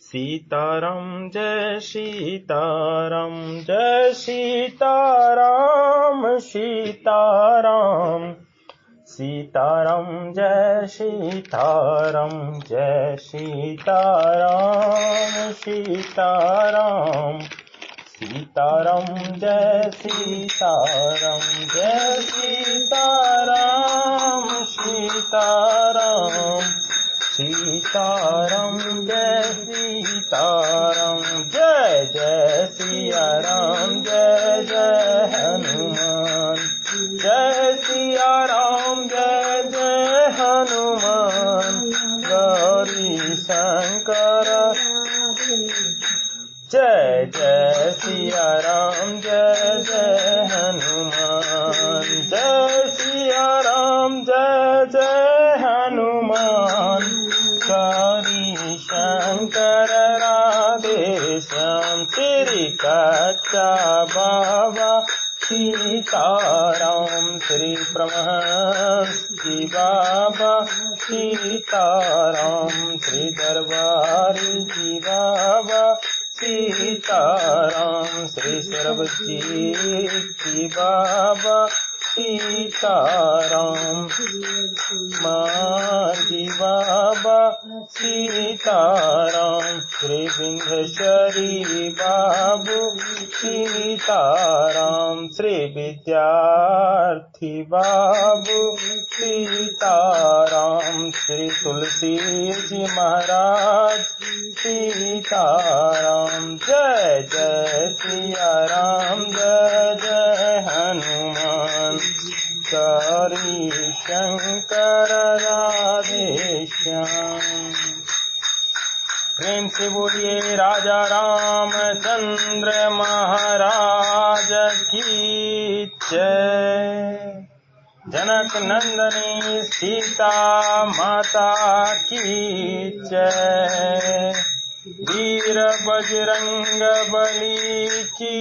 सीताराम जय सीताराम जय सीताराम सीताराम सीताराम जय सीताराम जय सीताराम सीताराम सीताराम जय सीताराम जय सीताराम सीताराम सीताराम जय सीताराम जय जय सिया राम जय जय हनुमान जय सिया राम जय जय हनुमान गौरी शंकर जय जय सिया राम जय जय हनुमान जय सिया राम जय जय हनुमान गौरी शंकर राधे श्याम श्री कच्चा बाबा सीताराम श्री ब्रह्मण्स जी बाबा सीताराम श्री दरबारी जी बाबा सीताराम श्री सर्वजीत बाबा सीताराम माजी बाबा सीताराम श्री विंध्येश्वरी बाबू सीताराम श्री विद्यार्थी बाबू सीताराम श्री तुलसी जी महाराज सीताराम जय जय सिया राम जय जय हनुमान गौरी शंकर राधे श्याम। प्रेम से बोलिए राजा रामचंद्र महाराज की जय। जनक नंदनी सीता माता की जय। वीर बजरंग बली की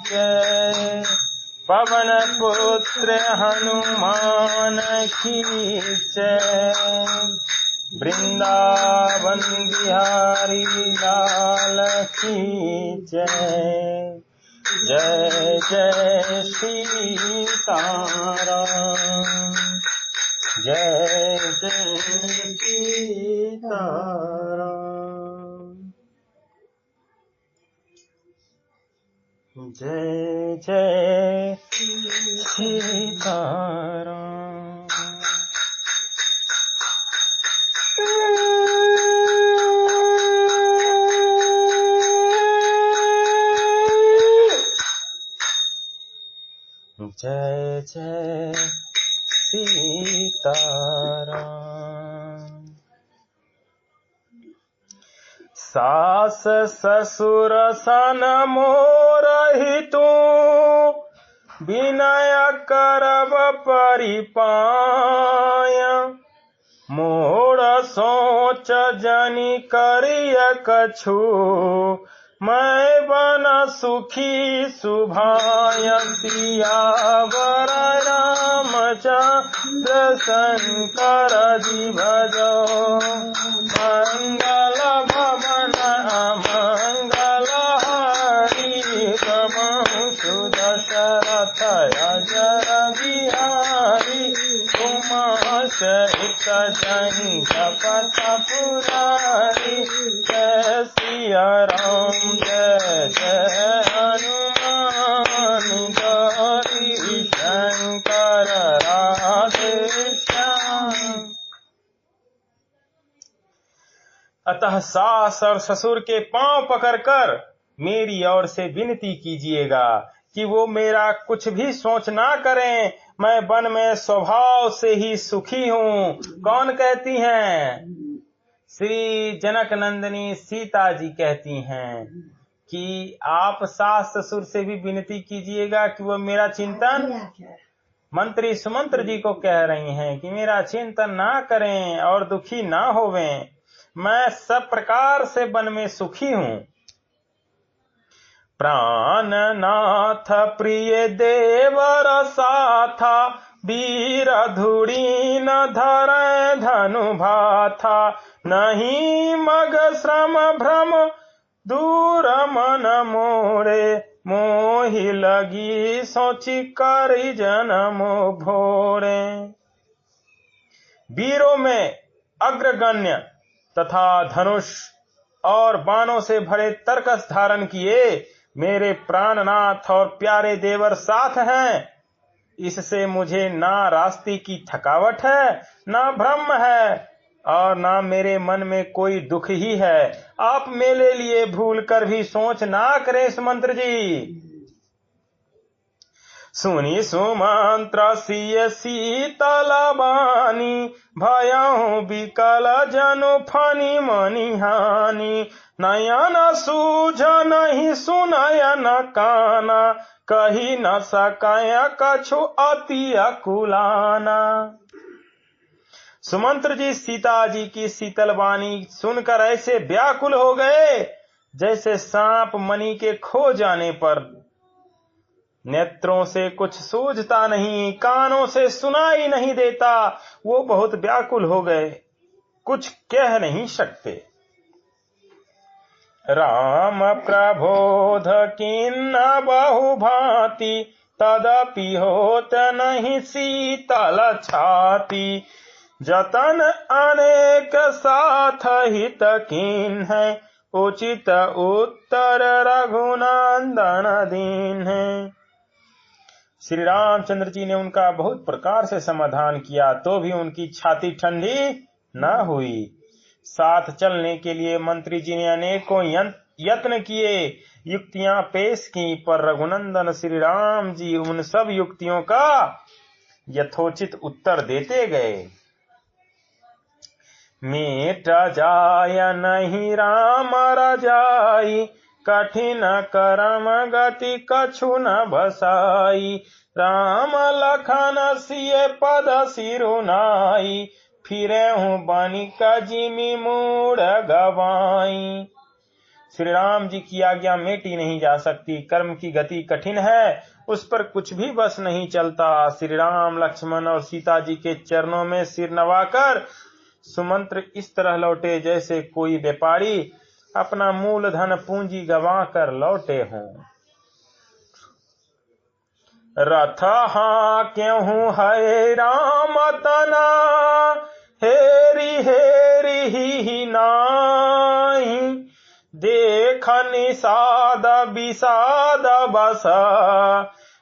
जय। पवन पुत्र हनुमान की जय। वृंदावन बिहारी लाल की जय। जय जय सीताराम जय जय सीताराम जय जय सीताराम। जय जय सीताराम। सास ससुर सन मोरहितु विनय करब परिपाय। मोर सोच जनि करिय कछु मैं बन सुखी सुभाय। सियावर रामचंद्र शंकर जी भजो। मंगल भवन मंगल हरि गमहु सुदशरथ अजर बिहारी। उमा सहित जगत पुरारी। जय सिया राम जय जय हनुमान गौरी शंकर राधे श्याम। अतः सास और ससुर के पांव पकड़कर मेरी ओर से विनती कीजिएगा कि वो मेरा कुछ भी सोच ना करें। मैं वन में स्वभाव से ही सुखी हूँ। कौन कहती हैं? श्री जनक नंदिनी सीता जी कहती हैं कि आप सास ससुर से भी विनती कीजिएगा कि वो मेरा चिंतन, मंत्री सुमंत्र जी को कह रही हैं कि मेरा चिंतन ना करें और दुखी ना होवें। मैं सब प्रकार से वन में सुखी हूँ। प्राणनाथ प्रिय देवर साथा वीर धूड़ी न धरे धनु भाथा, नहीं मग श्रम भ्रम दूर मन मोरे, मोहि लगी सोची करी जन्म भोरे। वीरों में अग्रगण्य तथा धनुष और बाणों से भरे तरकस धारण किए मेरे प्राणनाथ और प्यारे देवर साथ हैं। इससे मुझे ना रास्ते की थकावट है, ना भ्रम है, और ना मेरे मन में कोई दुख ही है। आप मेरे लिए भूल कर भी सोच ना करें सुमंत्र जी। सुनी सुमंत्र सिय शीतल बानी, भयहु विकल जनु फनी मनि हानि। नयन सूझ नहीं सुनय न काना, कही न सकय कछु अति अकुलाना। सुमंत्र जी सीता जी की शीतल वाणी सुनकर ऐसे व्याकुल हो गए जैसे सांप मणि के खो जाने पर। नेत्रों से कुछ सूझता नहीं, कानों से सुनाई नहीं देता। वो बहुत व्याकुल हो गए, कुछ कह नहीं सकते। राम प्रबोध किन्न बहु भांति, तदपि होत नहीं शीतल छाती। जतन अनेक साथ हित कीन्ह, उचित उत्तर रघुनंदन दीन्ह। श्री रामचंद्र जी ने उनका बहुत प्रकार से समाधान किया तो भी उनकी छाती ठंडी न हुई। साथ चलने के लिए मंत्री जी ने अनेकों यत्न किए, युक्तियां पेश की, पर रघुनंदन श्री राम जी उन सब युक्तियों का यथोचित उत्तर देते गए। मेट जाय नहीं राम रजाई, कठिन करम गति कछु न बसाई। राम लखन सिय पद सिरुनाई, फिरे हूँ बनिक जिमि मूढ़ गवाई। श्री राम जी की आज्ञा मेटी नहीं जा सकती, कर्म की गति कठिन है, उस पर कुछ भी बस नहीं चलता। श्री राम लक्ष्मण और सीता जी के चरणों में सिर नवाकर सुमंत्र इस तरह लौटे जैसे कोई व्यापारी अपना मूलधन पूंजी गवा कर लौटे हों। रथ क्यों है राम तना, हेरी हेरी ही नाई। देख निषाद विषाद बस,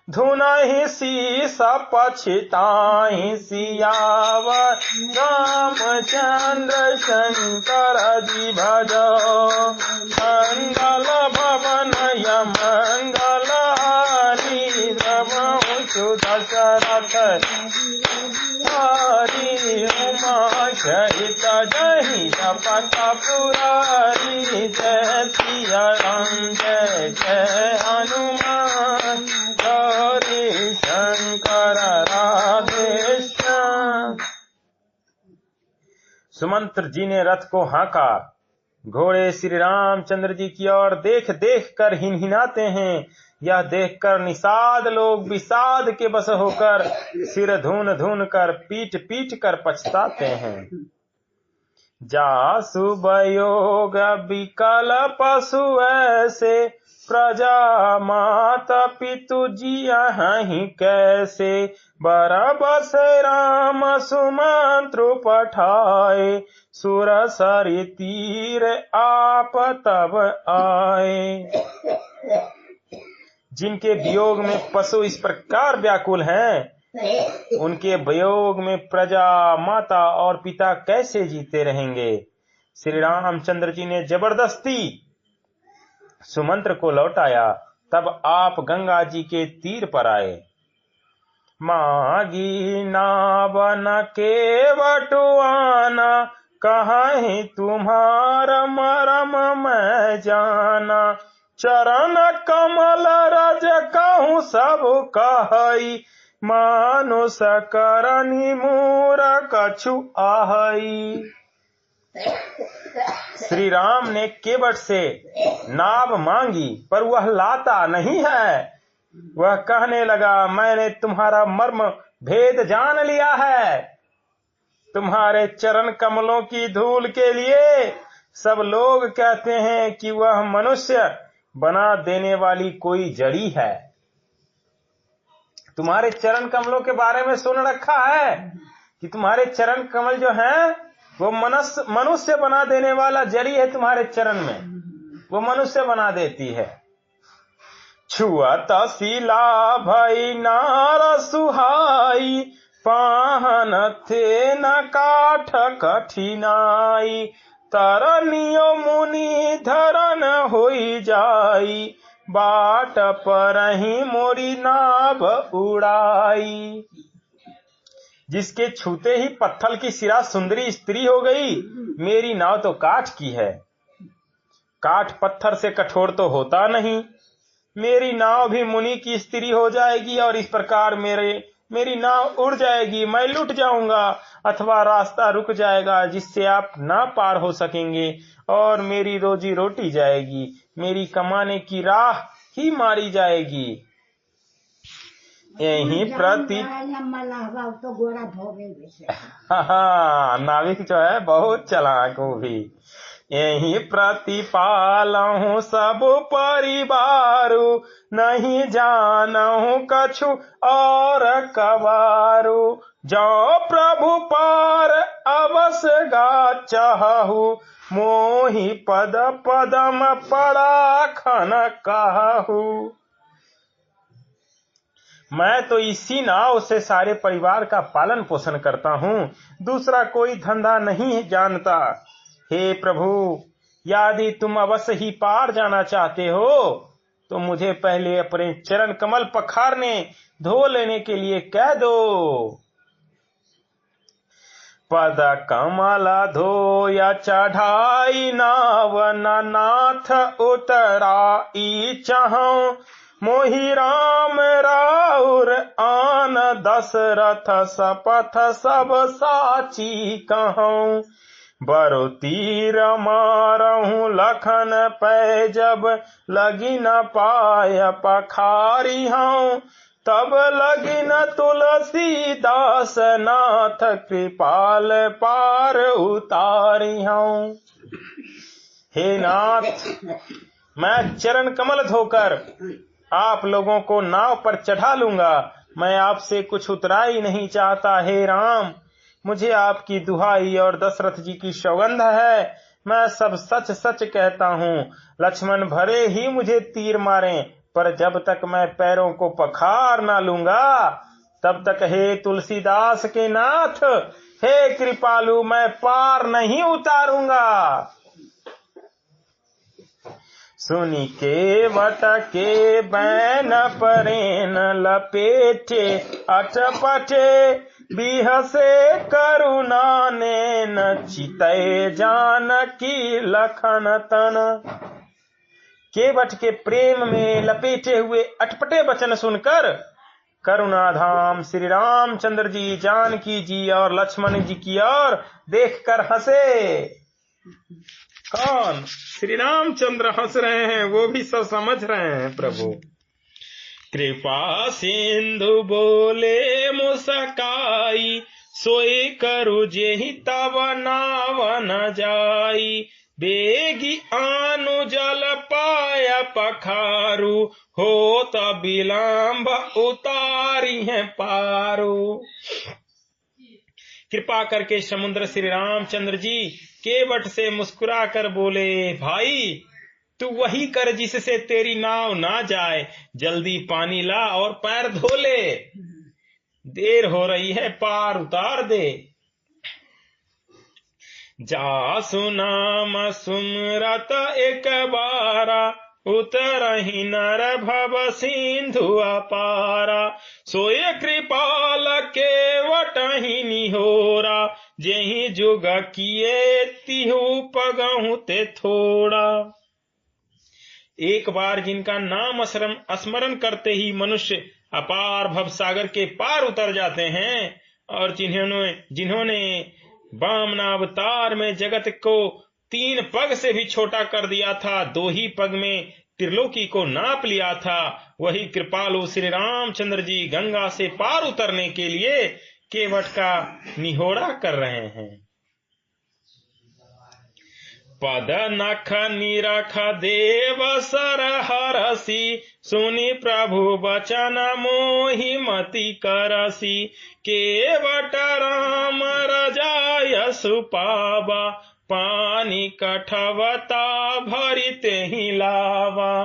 धुनहि शीस पछिताहि। सियावर रामचंद्र शंकर जी भजो, मंगल भवन मंगल हारी। प्रभु दशरथ हरि, उमा सहित जहि शपथ पुरारी। जय सिया राम जय जय हनुमान, गौरी शंकर राधे श्याम। सुमंत्र जी ने रथ को हाँका। घोड़े श्री रामचंद्र जी की ओर देख देख कर हिनहिनाते हैं। यह देखकर निषाद लोग विषाद के बस होकर सिर धून धून कर पीट पीट कर पछताते हैं। जासु बयोग विकल पशु ऐसे, प्रजा माता पितु जियहि कैसे। बरबस राम सुमंत्र पठाए, सुर सरि तीर आप तब आए। जिनके वियोग में पशु इस प्रकार व्याकुल हैं, उनके वियोग में प्रजा माता और पिता कैसे जीते रहेंगे। श्री रामचंद्र जी ने जबरदस्ती सुमंत्र को लौटाया। तब आप गंगा जी के तीर पर आए। मागी नावन के बटुआना, कहीं तुम्हारा मरम मैं जाना। चरण कमल रज कहूँ सब कहई, मानुष करनी मूर कछु आहई। श्री राम ने केवट से नाव मांगी, पर वह लाता नहीं है। वह कहने लगा, मैंने तुम्हारा मर्म भेद जान लिया है। तुम्हारे चरण कमलों की धूल के लिए सब लोग कहते हैं कि वह मनुष्य बना देने वाली कोई जड़ी है। तुम्हारे चरण कमलों के बारे में सुन रखा है कि तुम्हारे चरण कमल जो हैं वो मनुष्य बना देने वाला जड़ी है। तुम्हारे चरण में वो मनुष्य बना देती है। छुअत शिला भई नार सुहाई, पाहन थे न काठ कठिनाई, तरनियो मुनि धरन होई जाई, बाट पर ही मोरी नाभ उड़ाई। जिसके छूते ही पत्थर की शिला सुंदरी स्त्री हो गई, मेरी नाव तो काठ की है। काठ पत्थर से कठोर तो होता नहीं। मेरी नाव भी मुनि की स्त्री हो जाएगी और इस प्रकार मेरी नाव उड़ जाएगी। मैं लुट जाऊंगा अथवा रास्ता रुक जाएगा जिससे आप ना पार हो सकेंगे और मेरी रोजी रोटी जाएगी। मेरी कमाने की राह ही मारी जाएगी। यही प्रति नाविक जो है बहुत चालाक वो भी। यही प्रतिपालहूँ सब परिवारु, नहीं जानहूँ कछु और कवारु, जो प्रभु पार अवश्य गा चाहू, मोहि पद पदम पड़ा खन कहू। मैं तो इसी नाव से सारे परिवार का पालन पोषण करता हूँ, दूसरा कोई धंधा नहीं जानता। हे प्रभु, यदि तुम अवश्य ही पार जाना चाहते हो तो मुझे पहले अपने चरण कमल पखारने धो लेने के लिए कह दो। पद कमला धोया चढ़ाई नाव, नाथ उतराई चाहूं, मोहि राम राउर आन दशरथ सपथ सब साची कहूं। बरो तीर मारहूँ लखन पै, जब लगी न पाय पखारी हूँ, तब लगी न तुलसीदास नाथ कृपाल पार उतारी हूँ। हे नाथ, मैं चरण कमल धोकर आप लोगों को नाव पर चढ़ा लूंगा। मैं आपसे कुछ उतराई नहीं चाहता। हे राम, मुझे आपकी दुहाई और दशरथ जी की सौगंध है, मैं सब सच सच कहता हूँ। लक्ष्मण भरे ही मुझे तीर मारें, पर जब तक मैं पैरों को पखार ना लूंगा तब तक हे तुलसीदास के नाथ, हे कृपालु, मैं पार नहीं उतारूंगा। सुनी के वट के बैन परेन लपेटे, अटपटे बिहसे करुणा नैन, चितय जानकी लखन तन। केवट के प्रेम में लपेटे हुए अटपटे वचन सुनकर करुणाधाम श्री रामचंद्र जी जानकी जी और लक्ष्मण जी की ओर देखकर हंसे। कौन? श्री रामचंद्र हंस रहे हैं, वो भी सब समझ रहे हैं। प्रभु कृपा सिंधु बोले मुस्काई, सोई करु जेहि तब नाव न जाई, बेगी आनु जल पाया पखारू, हो तब विलंब उतारी है पारू। कृपा करके समुद्र श्री रामचंद्र जी केवट से मुस्कुरा कर बोले, भाई तू वही कर जिससे तेरी नाव ना जाए। जल्दी पानी ला और पैर धो ले, देर हो रही है, पार उतार दे। जासु नाम सुमरत एक बारा, उतरहि नर भव सिंधु अपारा, सोय कृपाल केवटहि निहोरा, जेहि जुग किए तिहु पगहु ते थोड़ा। एक बार जिनका नाम स्मरण करते ही मनुष्य अपार भवसागर के पार उतर जाते हैं, और जिन्होंने वामनावतार में जगत को 3 पग से भी छोटा कर दिया था, 2 ही पग में त्रिलोकी को नाप लिया था, वही कृपालु श्री रामचंद्र जी गंगा से पार उतरने के लिए केवट का निहोरा कर रहे हैं। पद नख निरख देव सर हरसी, सुनि प्रभु बचन मोहि मति करसी, केवट राम रजाय सुपावा, पानी कठवता भरिते ही लावा।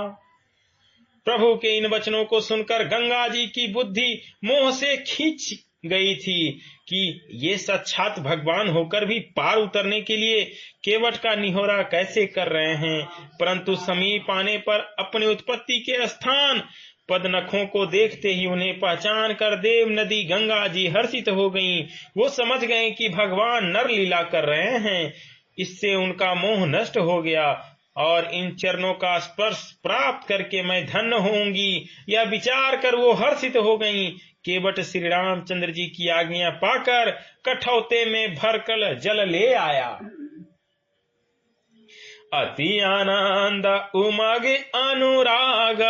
प्रभु के इन वचनों को सुनकर गंगा जी की बुद्धि मोह से खींच गई थी कि ये साक्षात भगवान होकर भी पार उतरने के लिए केवट का निहोरा कैसे कर रहे हैं। परंतु समीप आने पर अपनी उत्पत्ति के स्थान पदनखों को देखते ही उन्हें पहचान कर देव नदी गंगा जी हर्षित हो गईं। वो समझ गए कि भगवान नर लीला कर रहे हैं। इससे उनका मोह नष्ट हो गया और इन चरणों का स्पर्श प्राप्त करके मैं धन्य होंगी, यह विचार कर वो हर्षित हो गईं। केवट श्री रामचंद्र जी की आज्ञा पाकर कठौते में भरकर जल ले आया। अति आनंद उमग अनुराग,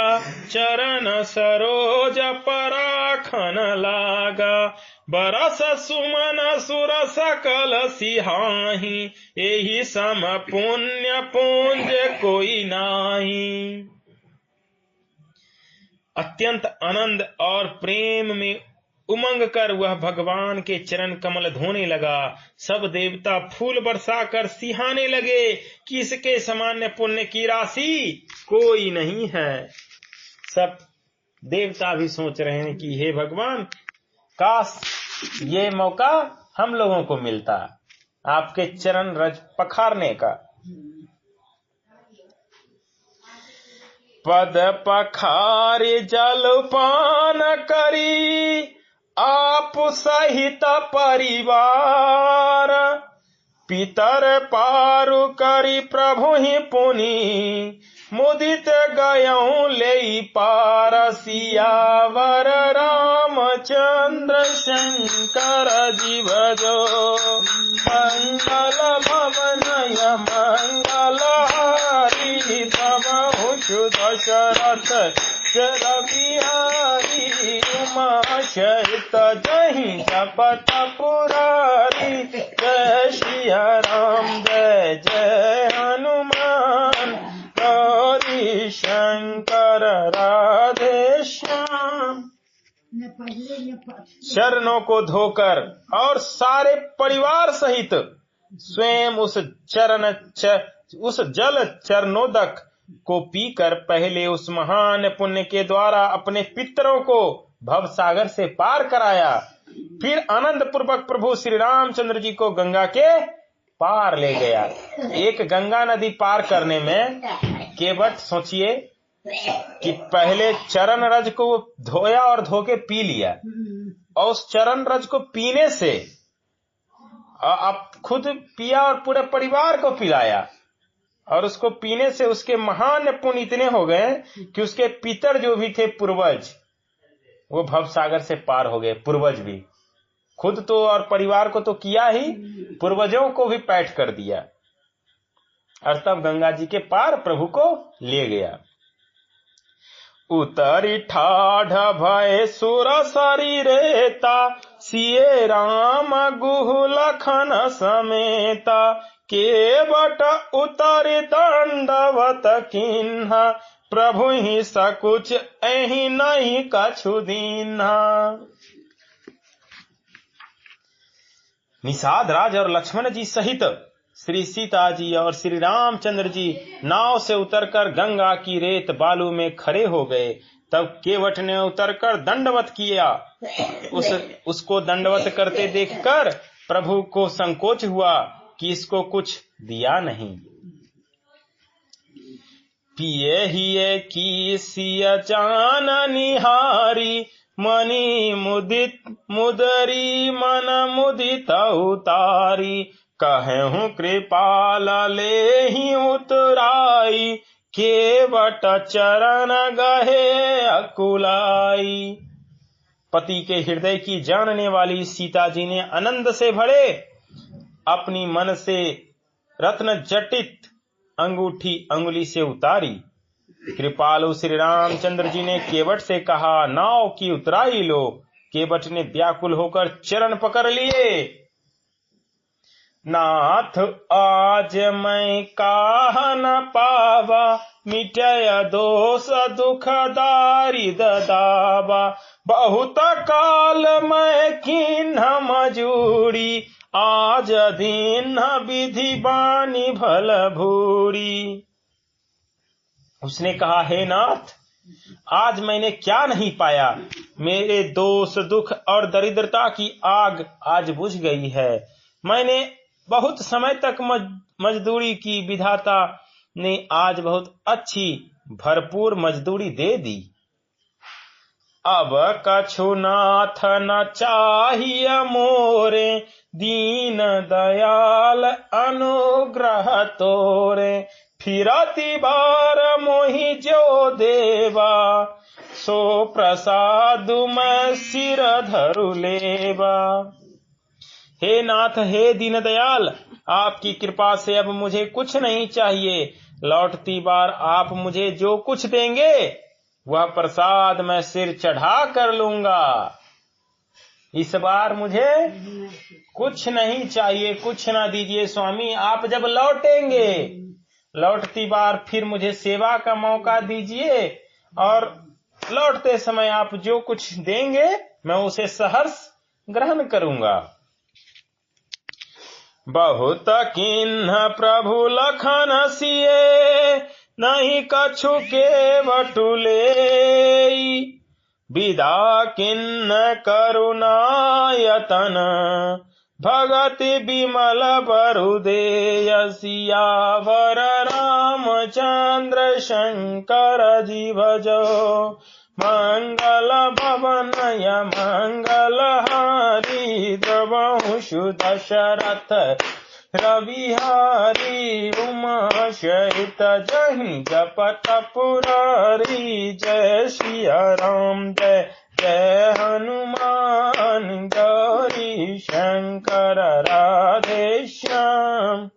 चरण सरोज पराखन लागा, बरस सुमन सुर सकल सिहाही, एहि सम पुण्य पुंज कोई नाही। अत्यंत आनंद और प्रेम में उमंग कर वह भगवान के चरण कमल धोने लगा। सब देवता फूल बरसाकर सिहाने लगे कि इसके सामान्य पुण्य की राशि कोई नहीं है। सब देवता भी सोच रहे हैं कि हे भगवान, काश ये मौका हम लोगों को मिलता आपके चरण रज पखारने का। पद पखारे जलपान करी, आप सहित परिवार, पितर पारु करी प्रभु ही पुनि, मुदित गयऊं ले पार, सियावर रामचंद्र शंकर जीव जो, मंगल भवनय मंगल हारी, प्रभु दशरथ चर बिहारी, उमा सहित जहि जपत पुरारी, जय श्री राम जय जय हनुमान, गौरी शंकर राधे श्याम। चरणों को धोकर और सारे परिवार सहित स्वयं उस जल चरणोदक को पीकर पहले उस महान पुण्य के द्वारा अपने पितरों को भव सागर से पार कराया। फिर आनंद पूर्वक प्रभु श्री रामचंद्र जी को गंगा के पार ले गया। एक गंगा नदी पार करने में केवट सोचिए कि पहले चरण रज को धोया और धो के पी लिया, और उस चरण रज को पीने से अब खुद पिया और पूरे परिवार को पिलाया, और उसको पीने से उसके महान पुण्य इतने हो गए कि उसके पितर जो भी थे पूर्वज, वो भव सागर से पार हो गए। पूर्वज भी खुद तो और परिवार को तो किया ही, पूर्वजों को भी पैठ कर दिया, और तब गंगा जी के पार प्रभु को ले गया। उतरी ठाढ़ भय सुर शरीरेता, सिए राम गुहु लखन समेता, केवट उतरि दंडवत किन्हा, प्रभु ही सकुच एहि नहीं कछु दीन्हा। निषाद राज और लक्ष्मण जी सहित श्री सीता जी और श्री रामचंद्र जी नाव से उतरकर गंगा की रेत बालू में खड़े हो गए। तब केवट ने उतरकर दंडवत किया। उसको दंडवत करते देखकर प्रभु को संकोच हुआ कि इसको कुछ दिया नहीं। पिए हिये की सिय जान निहारी, मनी मुदित मुदरी मन मुदित उतारी, कहूँ कृपाल ले ही उतराई, केवट चरण गहे अकुलाई। पति के हृदय की जानने वाली सीता जी ने आनंद से भरे अपनी मन से रत्न जटित अंगूठी अंगुली से उतारी कृपालु श्री रामचंद्र जी ने केवट से कहा, नाव की उतराई लो। केवट ने व्याकुल होकर चरण पकड़ लिए। नाथ आज मैं काह न पावा, मिटय दोष दुख दारिद दावा। बहुत काल मैं किन्ह मजूरी, आज दीन विधि बानी भल भूरी। उसने कहा, हे नाथ, आज मैंने क्या नहीं पाया। मेरे दोष दुख और दरिद्रता की आग आज बुझ गई है। मैंने बहुत समय तक मजदूरी की, विधाता ने आज बहुत अच्छी भरपूर मजदूरी दे दी। अब कछु नाथ न चाहिए मोरे, दीन दयाल अनुग्रह तोरे। फिरती बार मोहि जो देवा, सो प्रसाद मैं सिर धरु लेवा। हे नाथ, हे दीन दयाल, आपकी कृपा से अब मुझे कुछ नहीं चाहिए। लौटती बार आप मुझे जो कुछ देंगे वह प्रसाद मैं सिर चढ़ा कर लूंगा। इस बार मुझे कुछ नहीं चाहिए, कुछ ना दीजिए स्वामी। आप जब लौटेंगे, लौटती बार फिर मुझे सेवा का मौका दीजिए, और लौटते समय आप जो कुछ देंगे मैं उसे सहर्ष ग्रहण करूंगा। बहुत किन्ह प्रभु लखन सिए, नहीं कछु के बटुले। विदा किन्ह करुणायतन, भगति विमल बरुदेय। सियावर रामचंद्र शंकर जी भजो, मंगल भवनय मंगल हारी। द्रवहु दशरथ रविहारी, उमा सहित जहि जपत पुरारी। जय सिया राम जय जय हनुमान, गौरी शंकर राधे श्याम।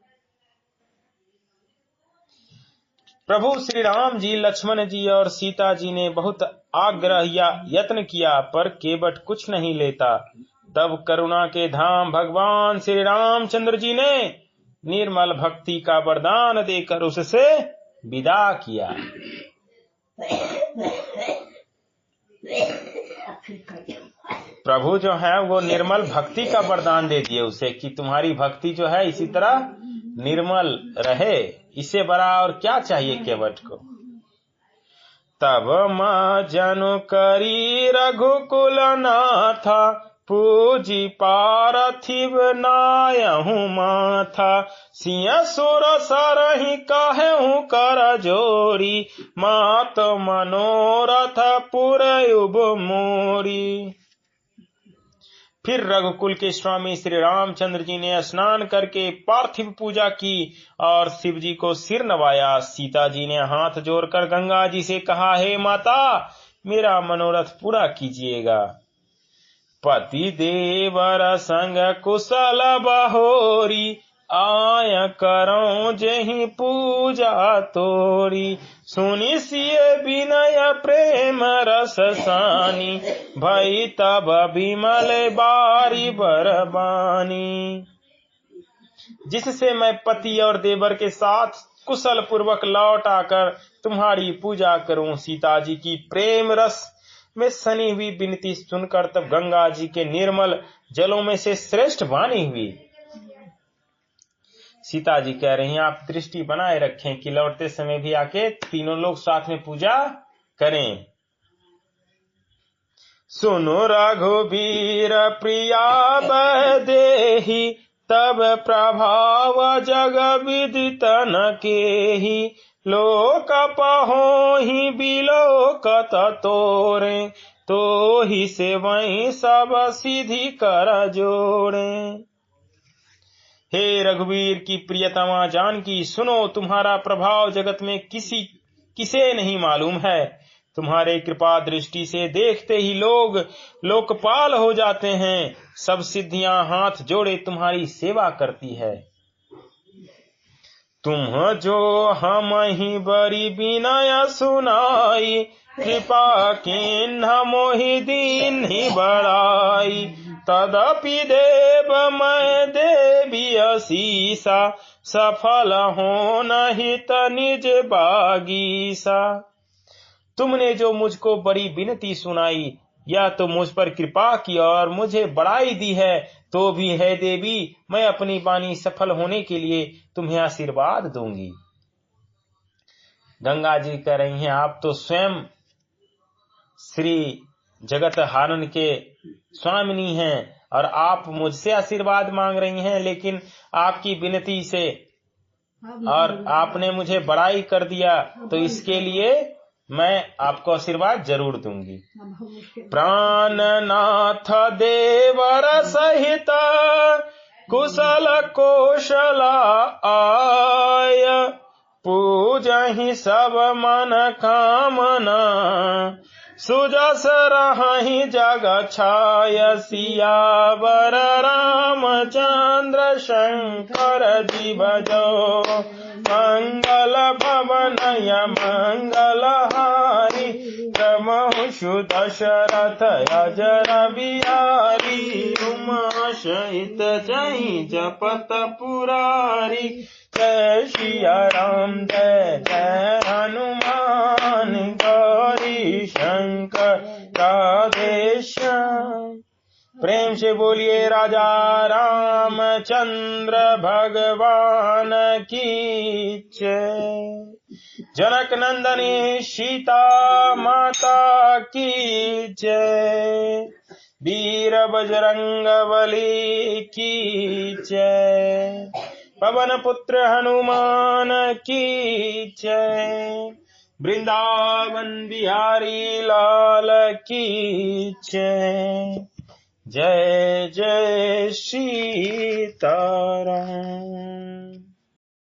प्रभु श्री राम जी, लक्ष्मण जी और सीता जी ने बहुत आग्रह या यत्न किया, पर केवट कुछ नहीं लेता। तब करुणा के धाम भगवान श्री रामचंद्र जी ने निर्मल भक्ति का वरदान देकर उससे विदा किया। प्रभु जो है वो निर्मल भक्ति का वरदान दे दिए उसे, कि तुम्हारी भक्ति जो है इसी तरह निर्मल रहे। इससे बड़ा और क्या चाहिए केवट को। तब मां जनु करी रघुकुल नाथा, पूजी पार्थिव नायहु माथा। सिंह सुर सरहि कहूँ कर जोरी, मात मनोरथ पुरयुब मोरी। फिर रघुकुल के स्वामी श्री रामचंद्र जी ने स्नान करके पार्थिव पूजा की और शिव जी को सिर नवाया। सीता जी ने हाथ जोड़कर गंगा जी से कहा, हे माता, मेरा मनोरथ पूरा कीजिएगा। पति देवर संग कुशल बहोरी, आय करो जेहि पूजा तोरी। सुनि सिय विनय प्रेम रस सानी, भई तब विमल बारी बरबानी। जिससे मैं पति और देवर के साथ कुशल पूर्वक लौट आकर तुम्हारी पूजा करूं। सीता जी की प्रेम रस में सनी हुई विनती सुनकर तब गंगा जी के निर्मल जलों में से श्रेष्ठ वाणी हुई। सीता जी कह रही हैं, आप दृष्टि बनाए रखें कि लौटते समय भी आके तीनों लोग साथ में पूजा करें। सुनो रघुबीर प्रिया बदेहि, तब प्रभाव जग विदित न केहि। लोक पहोहि बिलोकत तोरे, तो ही से वही सब सिद्धि कर जोड़े। हे रघुवीर की प्रियतमा जानकी, सुनो, तुम्हारा प्रभाव जगत में किसे नहीं मालूम है। तुम्हारे कृपा दृष्टि से देखते ही लोग लोकपाल हो जाते हैं। सब सिद्धियां हाथ जोड़े तुम्हारी सेवा करती है। तुम जो हम ही बड़ी विनय सुनाई, कृपा किन्ह मोहि दीन ही बड़ाई। तदपि देव मैं देवी असीसा, सफल हो नहीं निज बागीसा। तुमने जो मुझको बड़ी विनती सुनाई, या तो मुझ पर कृपा की और मुझे बड़ाई दी है, तो भी है देवी, मैं अपनी वाणी सफल होने के लिए तुम्हें आशीर्वाद दूंगी। गंगा जी कह रही हैं, आप तो स्वयं श्री जगत हारन के स्वामिनी हैं और आप मुझसे आशीर्वाद मांग रही हैं, लेकिन आपकी विनती से और आपने मुझे बड़ाई कर दिया, तो इसके लिए मैं आपको आशीर्वाद जरूर दूंगी। प्राणनाथ देवर सहित कुशल कौशल आय, पूजहि सब मन कामना, सुजस रहहि जग छाय। सियावर रामचंद्र शंकर जी भजो, मंगल भवनय मंगल हारी, प्रमहु दशरथ अजर बिहारी। उमा सहित जय जपत पुरारी, जय सिया राम जय जय हनुमान, गौरी शंकर राधे श्याम। प्रेम से बोलिए राजा रामचंद्र भगवान की जय। जनक नंदनी सीता माता की जय। वीर बजरंग बली की जय। पवन पुत्र हनुमान की जय। वृंदावन बिहारी लाल की जय। जय जय सीताराम।